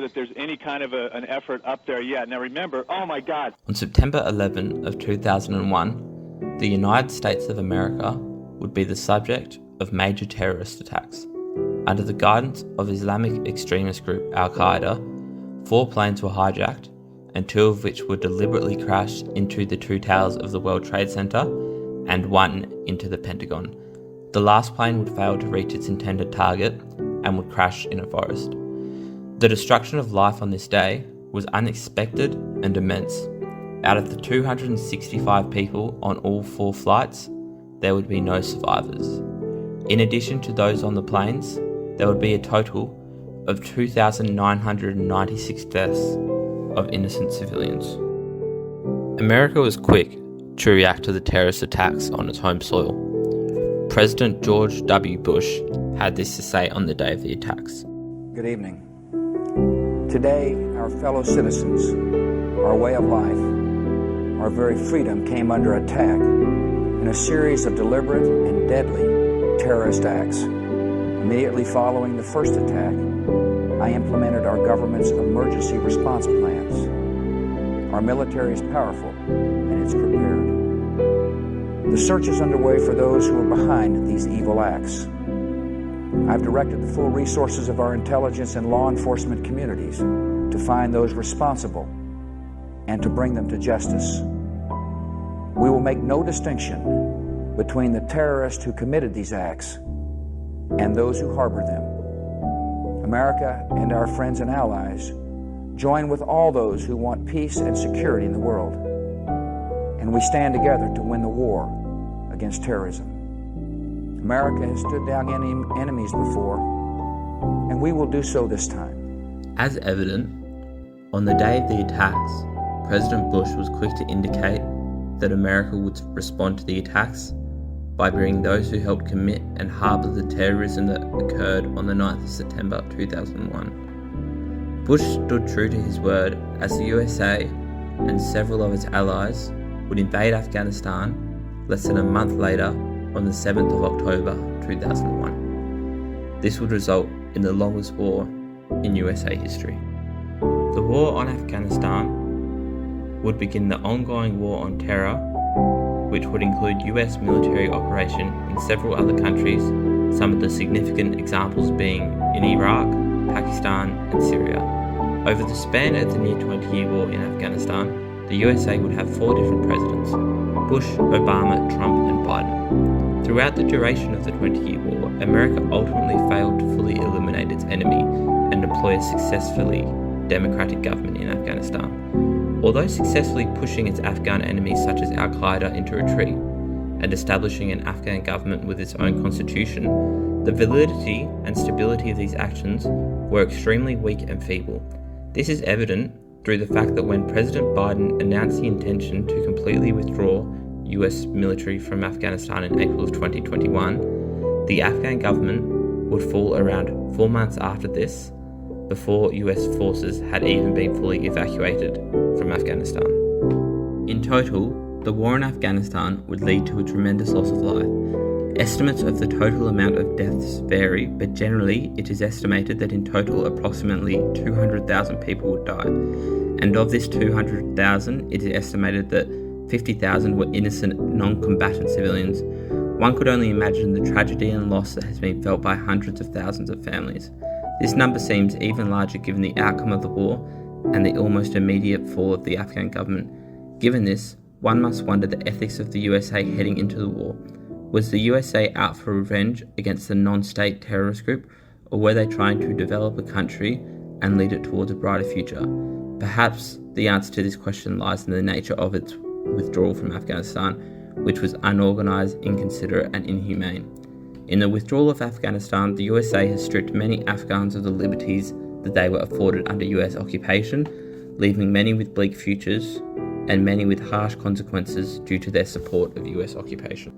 that there's any kind of an effort up there yet. Now remember, oh my God. On September 11 of 2001, the United States of America would be the subject of major terrorist attacks. Under the guidance of Islamic extremist group Al-Qaeda, 4 planes were hijacked, and 2 of which were deliberately crashed into the 2 towers of the World Trade Center and 1 into the Pentagon. The last plane would fail to reach its intended target and would crash in a forest. The destruction of life on this day was unexpected and immense. Out of the 265 people on all 4 flights, there would be no survivors. In addition to those on the planes, there would be a total of 2,996 deaths of innocent civilians. America was quick to react to the terrorist attacks on its home soil. President George W. Bush had this to say on the day of the attacks. Good evening. Today, our fellow citizens, our way of life, our very freedom came under attack in a series of deliberate and deadly terrorist acts. Immediately following the first attack, I implemented our government's emergency response plans. Our military is powerful and it's prepared. The search is underway for those who are behind these evil acts. I've directed the full resources of our intelligence and law enforcement communities to find those responsible and to bring them to justice. We will make no distinction between the terrorists who committed these acts and those who harbored them. America and our friends and allies join with all those who want peace and security in the world, and we stand together to win the war against terrorism. America has stood down enemies before, and we will do so this time. As evident, on the day of the attacks, President Bush was quick to indicate that America would respond to the attacks by bringing those who helped commit and harbour the terrorism that occurred on the 9th of September 2001. Bush stood true to his word as the USA and several of its allies would invade Afghanistan less than a month later on the 7th of October 2001. This would result in the longest war in USA history. The war on Afghanistan would begin the ongoing war on terror, which would include US military operation in several other countries, some of the significant examples being in Iraq, Pakistan and Syria. Over the span of the near 20-year war in Afghanistan, the USA would have 4 different presidents: Bush, Obama, Trump and Biden. Throughout the duration of the 20-year war, America ultimately failed to fully eliminate its enemy and deploy a successfully democratic government in Afghanistan. Although successfully pushing its Afghan enemies such as Al-Qaeda into retreat and establishing an Afghan government with its own constitution, the validity and stability of these actions were extremely weak and feeble. This is evident through the fact that when President Biden announced the intention to completely withdraw US military from Afghanistan in April of 2021, the Afghan government would fall around 4 months after this, before US forces had even been fully evacuated from Afghanistan. In total, the war in Afghanistan would lead to a tremendous loss of life. Estimates of the total amount of deaths vary, but generally it is estimated that in total approximately 200,000 people would die. And of this 200,000, it is estimated that 50,000 were innocent, non-combatant civilians. One could only imagine the tragedy and loss that has been felt by hundreds of thousands of families. This number seems even larger given the outcome of the war and the almost immediate fall of the Afghan government. Given this, one must wonder the ethics of the USA heading into the war. Was the USA out for revenge against the non-state terrorist group, or were they trying to develop a country and lead it towards a brighter future? Perhaps the answer to this question lies in the nature of its withdrawal from Afghanistan, which was unorganised, inconsiderate and inhumane. In the withdrawal of Afghanistan, the USA has stripped many Afghans of the liberties that they were afforded under US occupation, leaving many with bleak futures and many with harsh consequences due to their support of US occupation.